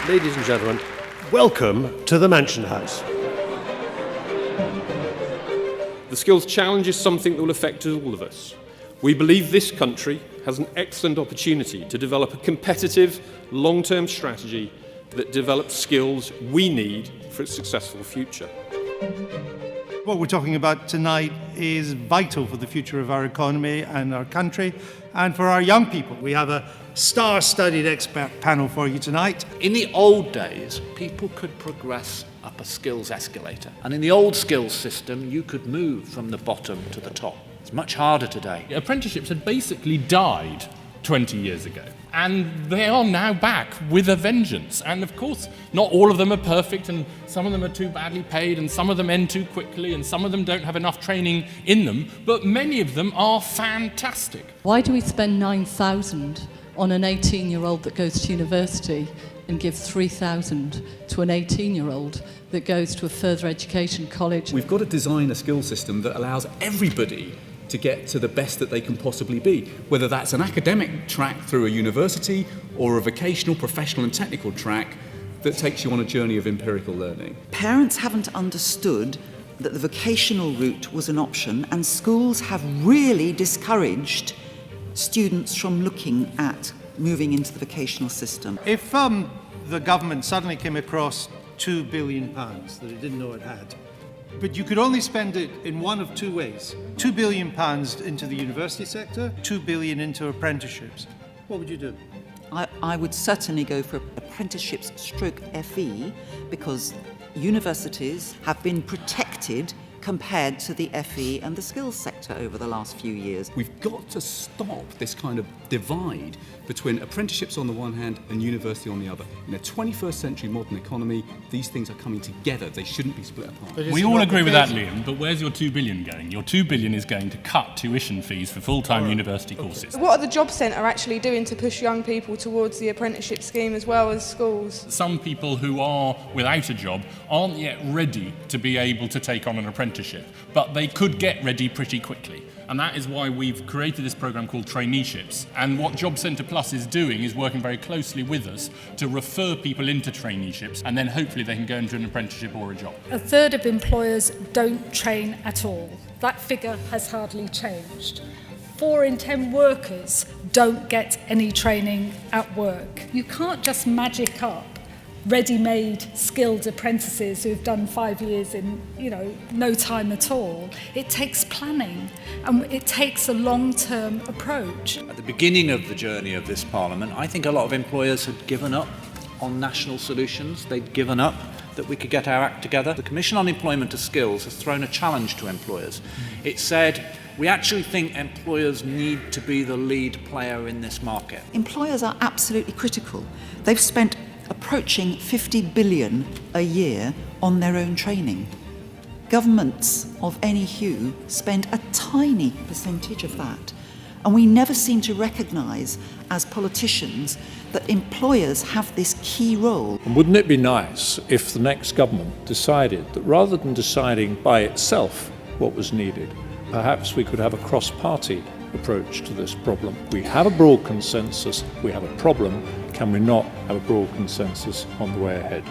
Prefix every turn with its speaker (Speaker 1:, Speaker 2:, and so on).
Speaker 1: Ladies and gentlemen, welcome to the Mansion House.
Speaker 2: The skills challenge is something that will affect all of us. We believe this country has an excellent opportunity to develop a competitive, long-term strategy that develops skills we need for a successful future.
Speaker 3: What we're talking about tonight is vital for the future of our economy and our country and for our young people. We have a star-studded expert panel for you tonight.
Speaker 4: In the old days, people could progress up a skills escalator. And in the old skills system, you could move from the bottom to the top. It's much harder today.
Speaker 5: Apprenticeships had basically died 20 years ago. And they are now back with a vengeance. And of course, not all of them are perfect, and some of them are too badly paid, and some of them end too quickly, and some of them don't have enough training in them, but many of them are fantastic.
Speaker 6: Why do we spend £9,000 on an 18-year-old that goes to university and give £3,000 to an 18-year-old that goes to a further education college?
Speaker 7: We've got to design a skill system that allows everybody to get to the best that they can possibly be, whether that's an academic track through a university or a vocational, professional and technical track that takes you on a journey of empirical learning.
Speaker 8: Parents haven't understood that the vocational route was an option, and schools have really discouraged students from looking at moving into the vocational system.
Speaker 3: If the government suddenly came across £2 billion that it didn't know it had, but you could only spend it in one of two ways. £2 billion into the university sector, £2 billion into apprenticeships. What would you do?
Speaker 8: I would certainly go for apprenticeships stroke FE, because universities have been protected compared to the FE and the skills sector over the last few years.
Speaker 7: We've got to stop this kind of divide between apprenticeships on the one hand and university on the other. In a 21st century modern economy, these things are coming together. They shouldn't be split apart.
Speaker 5: We all agree with that, Liam, but where's your £2 billion going? Your £2 billion is going to cut tuition fees for full-time university courses.
Speaker 9: What are the Job Centre actually doing to push young people towards the apprenticeship scheme as well as schools?
Speaker 5: Some people who are without a job aren't yet ready to be able to take on an apprenticeship, but they could get ready pretty quickly. And that is why we've created this programme called Traineeships. And what Job Centre Plus is doing is working very closely with us to refer people into traineeships, and then hopefully they can go into an apprenticeship or a job.
Speaker 10: A third of employers don't train at all. That figure has hardly changed. 4 in 10 workers don't get any training at work. You can't just magic up ready-made skilled apprentices who've done 5 years in, no time at all. It takes planning, and it takes a long-term approach.
Speaker 4: At the beginning of the journey of this Parliament, I think a lot of employers had given up on national solutions. They'd given up that we could get our act together. The Commission on Employment to Skills has thrown a challenge to employers. It said, we actually think employers need to be the lead player in this market.
Speaker 8: Employers are absolutely critical. They've spent approaching 50 billion a year on their own training. Governments of any hue spend a tiny percentage of that, and we never seem to recognise as politicians that employers have this key role.
Speaker 11: And wouldn't it be nice if the next government decided that rather than deciding by itself what was needed, perhaps we could have a cross-party approach to this problem? We have a broad consensus, we have a problem. Can we not have a broad consensus on the way ahead?